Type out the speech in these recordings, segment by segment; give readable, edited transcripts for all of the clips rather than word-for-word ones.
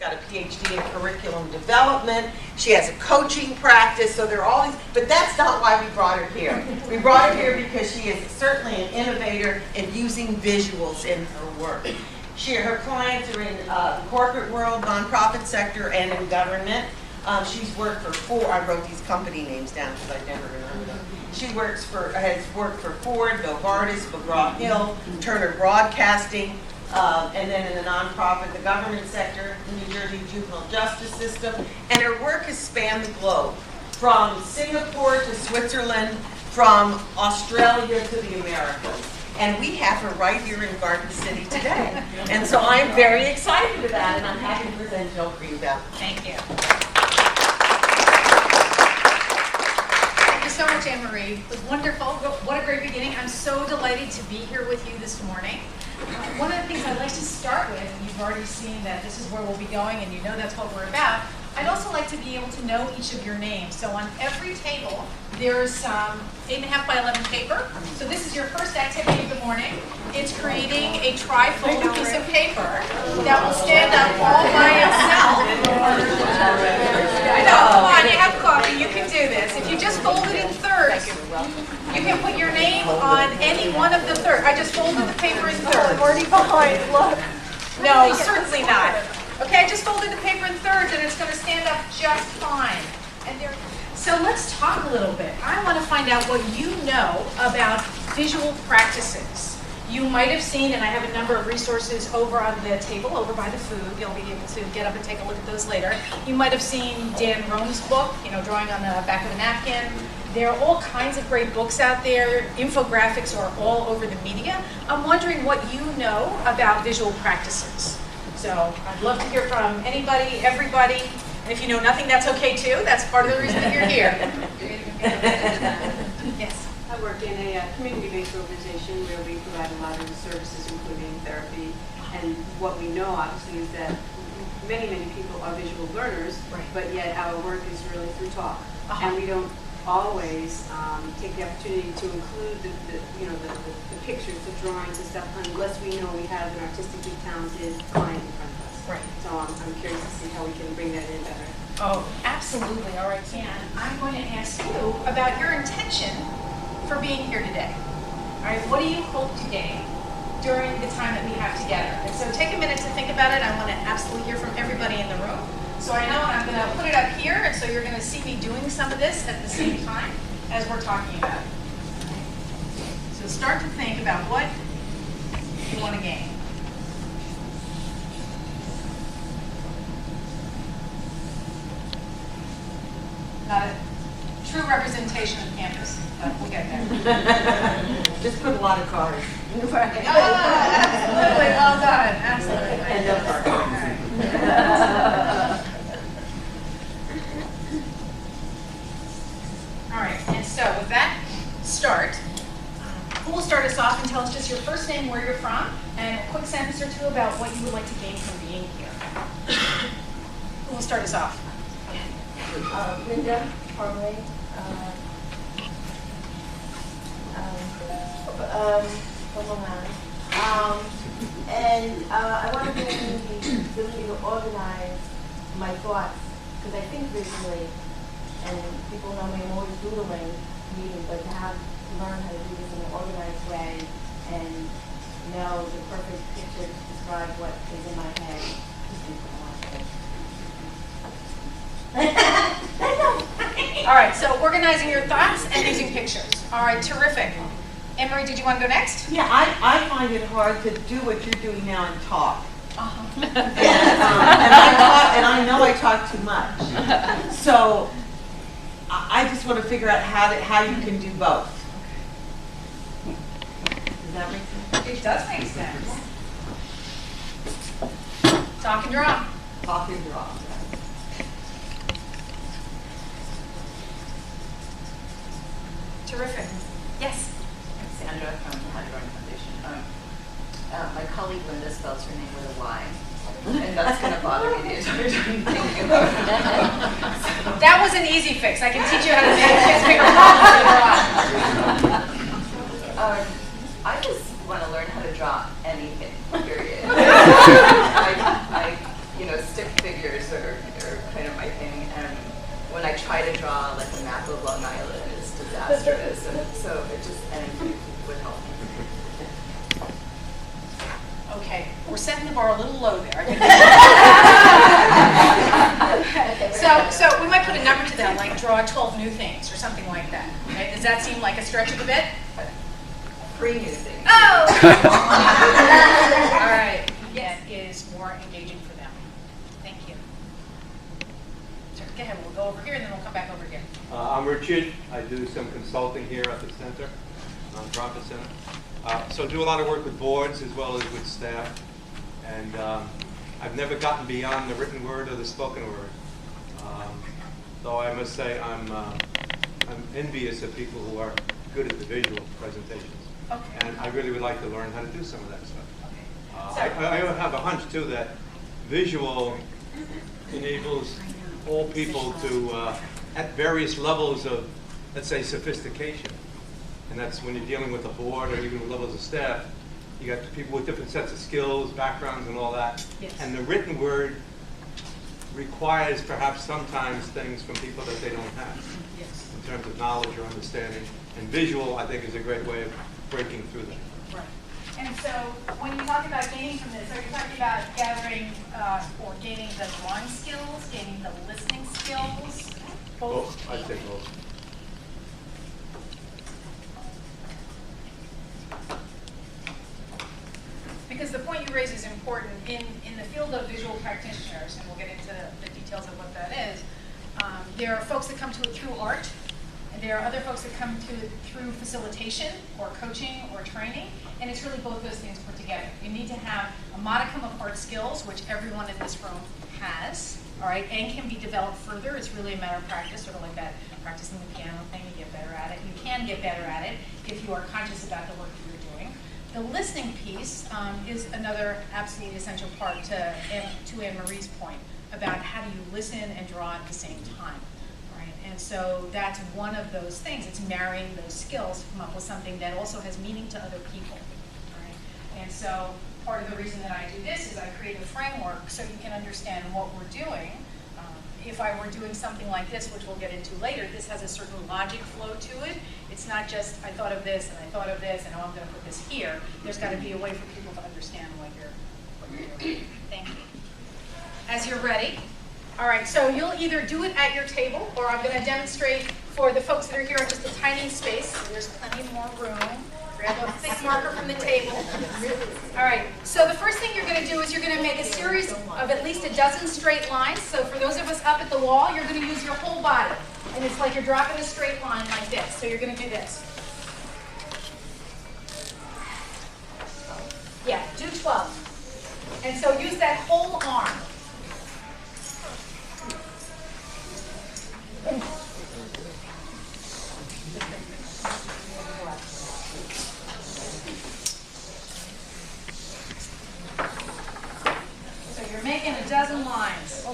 got a PhD in curriculum development. She has a coaching practice, so there are all these, but that's not why we brought her here. We brought her here because she is certainly an innovator in using visuals in her work. Her clients are in the corporate world, nonprofit sector, and in government. She's worked for I wrote these company names down because I never remember them. She has worked for Ford, Novartis, McGraw-Hill, Turner Broadcasting, and then in the nonprofit, the government sector, the New Jersey juvenile justice system. And her work has spanned the globe, from Singapore to Switzerland, from Australia to the Americas. And we have her right here in Garden City today. And so I'm very excited about it, and I'm happy to present Jill Greenbelt. Thank you. Thank you so much, Anne-Marie. It was wonderful. What a great beginning. I'm so delighted to be here with you this morning. One of the things I'd like to start with, and you've already seen that this is where we'll be going, and you know that's what we're about, I'd also like to be able to know each of your names. So on every table, there's some 8.5 by 11 paper. So this is your first activity of the morning. It's creating a tri-fold piece of paper that will stand up all by itself. I know, come on, you have coffee, you can do this. If you just fold it in thirds, you can put your name on any one of the thirds. I just folded the paper in thirds. I'm already behind, look. No, certainly not. Okay, I just folded the paper in thirds and it's going to stand up just fine. So let's talk a little bit. I want to find out what you know about visual practices. You might have seen, and I have a number of resources over on the table, over by the food. You'll be able to get up and take a look at those later. You might have seen Dan Rome's book, drawing on the back of a napkin. There are all kinds of great books out there. Infographics are all over the media. I'm wondering what you know about visual practices. So I'd love to hear from anybody, everybody. And if you know nothing, that's okay too. That's part of the reason that you're here. Yes. I work in a community-based organization where we provide a lot of services, including therapy. And what we know, obviously, is that many people are visual learners, right, but yet our work is really through talk. Uh-huh. And we don't always take the opportunity to include the pictures, the drawings and stuff, unless we know we have an artistically talented client in front of us. Right. So I'm curious to see how we can bring that in better. Oh, absolutely. All right, Dan, I'm going to ask you about your intention for being here today. All right, what do you hope to gain during the time that we have together? And so take a minute to think about it. I want to absolutely hear from everybody in the room. So I know I'm going to put it up here, and so you're going to see me doing some of this at the same time as we're talking about it. So start to think about what you want to gain. Not a true representation of campus, but we'll get there. Just put a lot of cars. Absolutely, well done, absolutely. And no cars. All right, and so with that start, who will start us off and tell us just your first name, where you're from, and a quick sentence or two about what you would like to gain from being here. Who will start us off? Linda Parley, from Long Island. And I want to give you the ability to organize my thoughts, because I think visually, and people know me, I'm always doodling, but to learn how to do this in an organized way and know the perfect picture to describe what is in my head. All right, so organizing your thoughts and using pictures. All right, terrific. Anne-Marie, did you want to go next? Yeah, I find it hard to do what you're doing now and talk. Uh-huh. And I know I talk too much. So I just want to figure out how you can do both. Does that make sense? It does make sense. Talk and draw. Talk and draw. Terrific. Yes. Sandra from the Hydroid Foundation. My colleague Linda spells her name with a Y, and that's going to bother me the entire time thinking about it. That was an easy fix. I can teach you how to make kids bigger. I just want to learn how to draw anything, period. I stick figures this, and so it just, anything would help. Okay, we're setting the bar a little low there. So we might put a number to that, like draw 12 new things or something like that. Okay? Does that seem like a stretch of a bit? 3 new things. Oh! All right, that is more engaging for them. Thank you. Sure, go ahead, we'll go over here and then we'll come back over here. I'm Richard. I do some consulting here at the center, nonprofit center. So do a lot of work with boards as well as with staff. And I've never gotten beyond the written word or the spoken word. Though I must say I'm envious of people who are good at the visual presentations. Okay. And I really would like to learn how to do some of that stuff. Okay. I have a hunch too that visual enables all people to, at various levels of, let's say, sophistication. And that's when you're dealing with a board or even with levels of staff, you got people with different sets of skills, backgrounds, and all that. Yes. And the written word requires perhaps sometimes things from people that they don't have Yes. in terms of knowledge or understanding. And visual, I think, is a great way of breaking through that. Right. And so when you talk about gaining from this, are you talking about gathering or gaining the drawing skills, gaining the listening skills? Both, I'd say both. Because the point you raise is important. In the field of visual practitioners, and we'll get into the details of what that is, there are folks that come to it through art, and there are other folks that come to it through facilitation or coaching or training, and it's really both those things put together. You need to have a modicum of art skills, which everyone in this room has, all right, and can be developed further. It's really a matter of practice, sort of like that practicing the piano thing, you get better at it. You can get better at it if you are conscious about the work that you're doing. The listening piece is another absolutely essential part to Anne-Marie's point about how do you listen and draw at the same time, right? And so that's one of those things. It's marrying those skills to come up with something that also has meaning to other people, right? And so part of the reason that I do this is I create a framework so you can understand what we're doing. If I were doing something like this, which we'll get into later, this has a certain logic flow to it. It's not just, I thought of this, and I thought of this, and oh, I'm going to put this here. There's got to be a way for people to understand what you're doing. Thank you. As you're ready. All right, so you'll either do it at your table, or I'm going to demonstrate for the folks that are here in just a tiny space. So there's plenty more room. Grab a thick marker from the table. All right, so the first thing you're going to do is you're going to make a series of at least a dozen straight lines. So for those of us up at the wall, you're going to use your whole body. And it's like you're dropping a straight line like this. So you're going to do this. Yeah, do 12. And so use that whole arm. So you're making a dozen lines.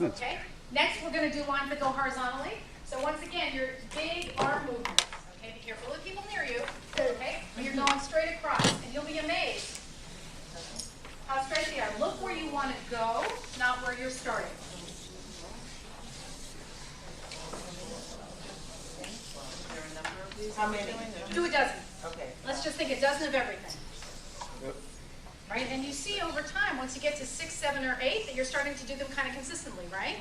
Okay, next we're going to do lines that go horizontally. So once again, your big arm movements. Okay, be careful of people near you. Okay, and you're going straight across, and you'll be amazed how straight they are. Look where you want to go, not where you're starting. How many? Do a dozen. Okay. Let's just think a dozen of everything. Yep. Right, and you see over time, once you get to 6, 7, or 8, that you're starting to do them kind of consistently, right?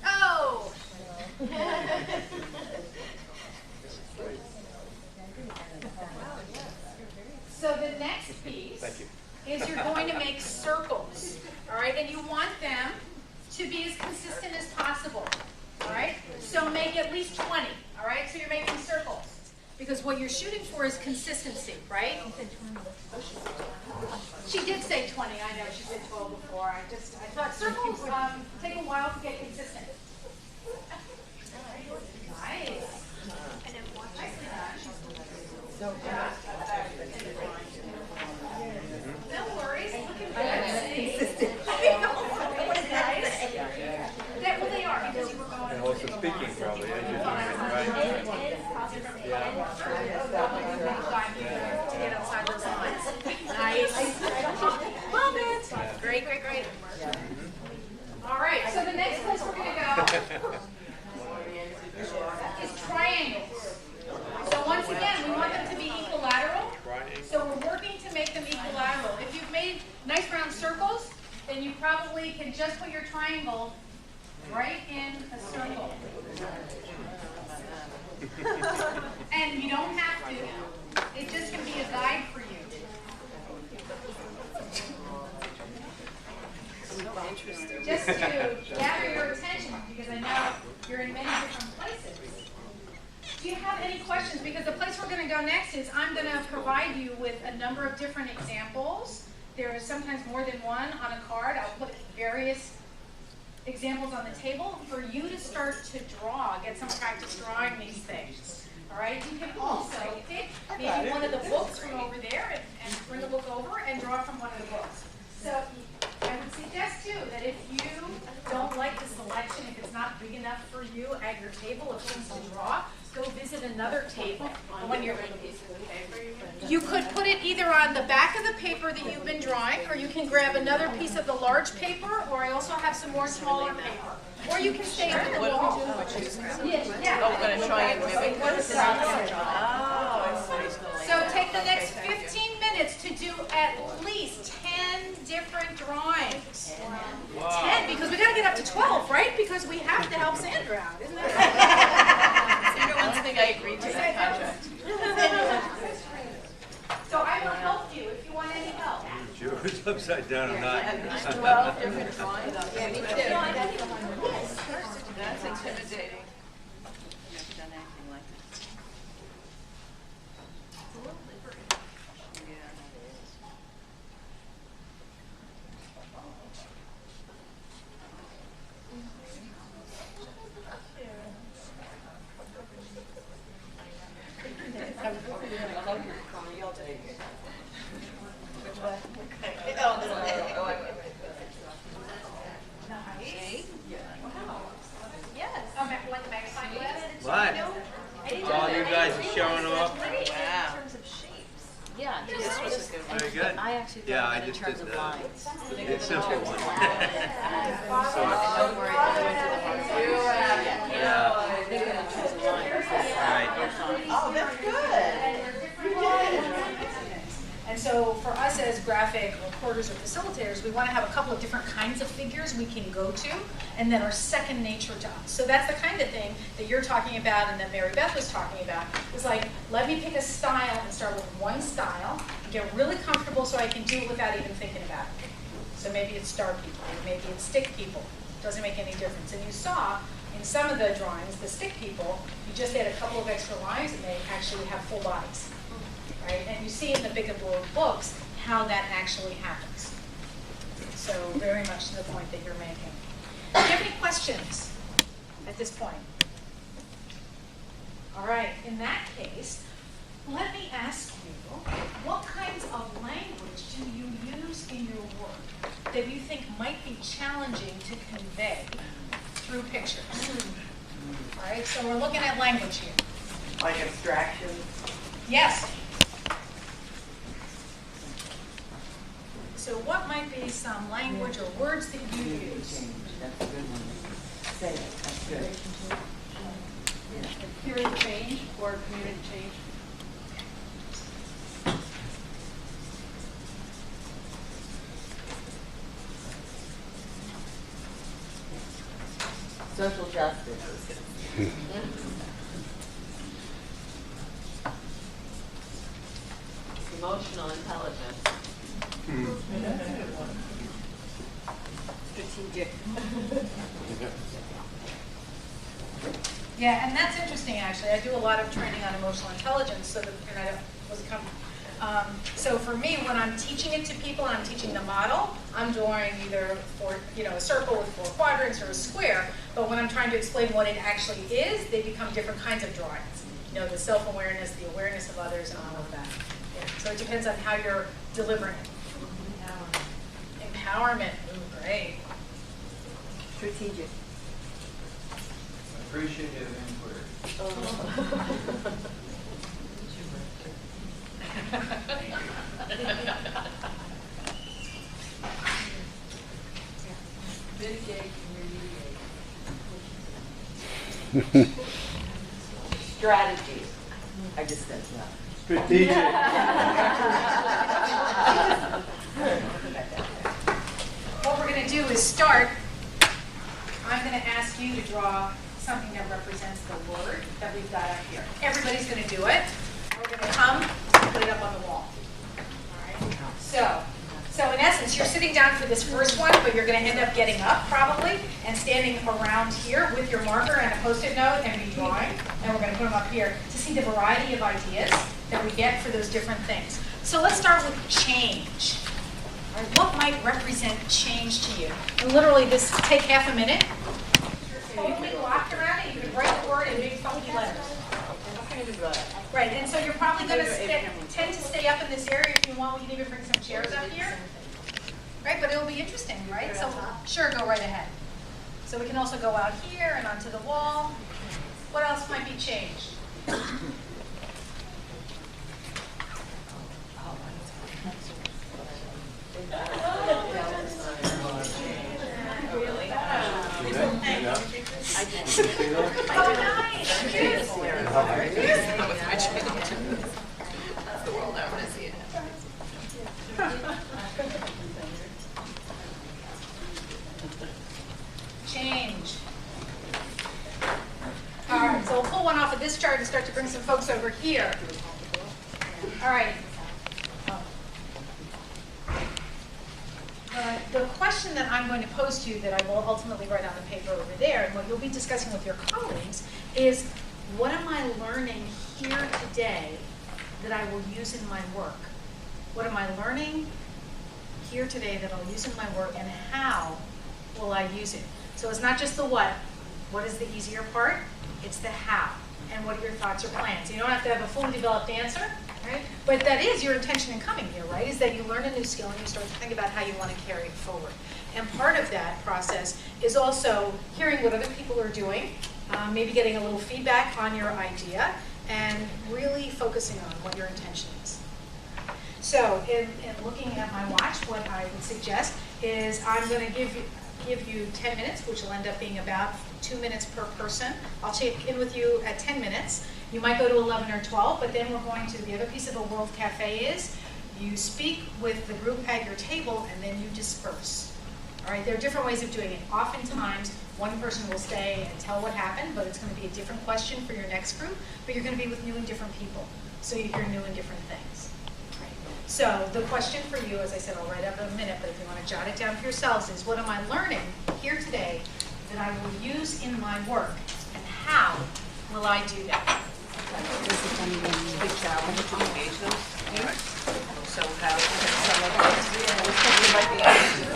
Oh! So the next piece is you're going to make circles, all right? And you want them to be as consistent as possible, all right? So make at least 20, all right? So you're making circles. Because what you're shooting for is consistency, right? She did say 20, I know, she said 12 before. I thought circles take a while to get consistent. Nice. Nicely done. No worries, look at that. Well, they are, because you were going. And also speaking probably, as you're doing it, right? To get outside those lines. Nice. Love it. Great, great, great. All right, so the next place we're going to go just put your triangle right in a circle. And you don't have to. It just can be a guide for you. Just to gather your attention, because I know you're in many different places. Do you have any questions? Because the place we're going to go next is I'm going to provide you with a number of different examples. There is sometimes more than one on a card. I'll put various examples on the table for you to start to draw, get some practice drawing these things. All right? You can also pick maybe one of the books from over there and bring a book over and draw from one of the books. So I would suggest too that if you don't like the selection, if it's not big enough for you at your table of things to draw, go visit another table. When you're you could put it either on the back of the paper that you've been drawing, or you can grab another piece of the large paper, or I also have some more smaller paper. Or you can stay on the wall. Yeah. Oh, we're going to try and mimic this. So take the next 15 minutes to do at least 10 different drawings. Wow. 10, because we got to get up to 12, right? Because we have to help Sandra out, isn't that One thing I agreed to that contract. So I will help you if you want any help. It's upside down or not. 12 different drawings? Yeah, me too. That's intimidating. Never done anything like that. It's a little liberating. Yeah, it is. Like a magazine list. What? All you guys are showing off. Wow. Yeah, This was a good one. Very good. I actually Yeah, thought I of it in just terms did of that. lines. It's a simple one. Don't worry, I'll go into the hard part. Yeah. Think of it in terms of lines. Right. Oh, that's good. And so for us as graphic reporters or facilitators, we want to have a couple of different kinds of figures we can go to and that are second nature to us. So that's the kind of thing that you're talking about and that Mary Beth was talking about. It's like, let me pick a style and start with one style and get really comfortable so I can do it without even thinking about it. So maybe it's star people, or maybe it's stick people. Doesn't make any difference. And you saw in some of the drawings, the stick people, you just add a couple of extra lines and they actually have full bodies. Right? And you see in the big and bold books how that actually happens. So very much to the point that you're making. Do you have any questions at this point? All right, in that case, let me ask you, what kinds of language do you use in your work that you think might be challenging to convey through pictures? All right, so we're looking at language here. Like abstractions? Yes. So what might be some language or words that you use? That's a good one. Say it, that's good. Period of change or community change. Social justice. Emotional intelligence. Strategic. Yeah, and that's interesting actually. I do a lot of training on emotional intelligence, so that so for me, when I'm teaching it to people and I'm teaching the model, I'm drawing either a circle with 4 quadrants or a square. But when I'm trying to explain what it actually is, they become different kinds of drawings. You know, the self-awareness, the awareness of others, and all of that. Yeah. So it depends on how you're delivering it. Empowerment. Ooh, great. Strategic. Appreciative inquiry. Mitigate, Strategy. I just said that. Strategic. What we're going to do is start. I'm going to ask you to draw something that represents the word that we've got up here. Everybody's going to do it. We're going to come and put it up on the wall. All right. So in essence, you're sitting down for this first one, but you're going to end up getting up probably and standing around here with your marker and a Post-it note and be drawing. And we're going to put them up here to see the variety of ideas that we get for those different things. So let's start with change. All right, what might represent change to you? And literally, this take half a minute. Totally locked around it. You can write the word in big funky letters. Right, and so you're probably going to tend to stay up in this area. If you want, we can even bring some chairs up here. Right, but it'll be interesting, right? So sure, go right ahead. So we can also go out here and onto the wall. What else might be changed? Oh, nice. Cheers. That's the world I want to see it. Change. All right, so we'll pull one off of this chart and start to bring some folks over here. All right. The question that I'm going to pose to you that I will ultimately write on the paper over there, and what you'll be discussing with your colleagues, is what am I learning here today that I will use in my work? What am I learning here today that I'll use in my work, and how will I use it? So it's not just the what is the easier part, it's the how, and what are your thoughts or plans. You don't have to have a fully developed answer, right? But that is your intention in coming here, right? Is that you learn a new skill and you start to think about how you want to carry it forward. And part of that process is also hearing what other people are doing, maybe getting a little feedback on your idea, and really focusing on what your intention is. So in looking at my watch, what I would suggest is I'm going to give you 10 minutes, which will end up being about 2 minutes per person. I'll check in with you at 10 minutes. You might go to 11 or 12, but then we're going to, the other piece of a World Cafe is you speak with the group at your table and then you disperse. All right, there are different ways of doing it. Oftentimes, one person will stay and tell what happened, but it's going to be a different question for your next group, but you're going to be with new and different people, so you hear new and different things. So the question for you, as I said, I'll write up in a minute, but if you want to jot it down for yourselves, is what am I learning here today that I will use in my work, and how will I do that? Big challenge to engage those students. So how can some of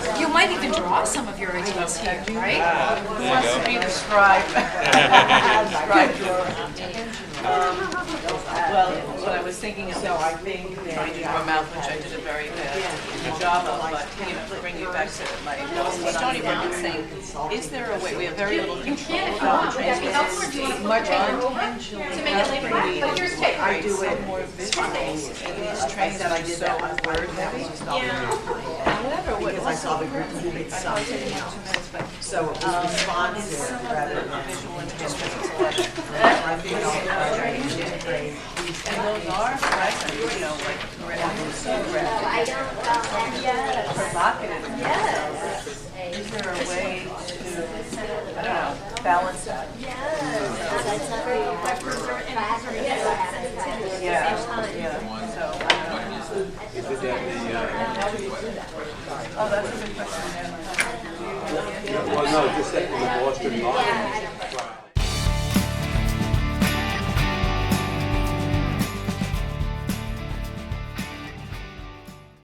those, You might even draw some of your ideas here, right? who wants to be the scribe? Well, what I was thinking is, so I think trying to do a mouth, which I did a very bad job of, but bring you back to my Stony Brook and saying, is there a way, we have very little control about the transparency, much unintentional. To make it later, but here's take. I do it more visuals, and these trains are so word heavy. Whatever, what I saw the group make some. So it was responsive rather than Visual and just and those are present, you know, like, so graphic. Provocative. Yes. Is there a way to, I don't know, balance that? Yeah, so, Is it that oh, that's a good question. well, no, just that in the Boston law.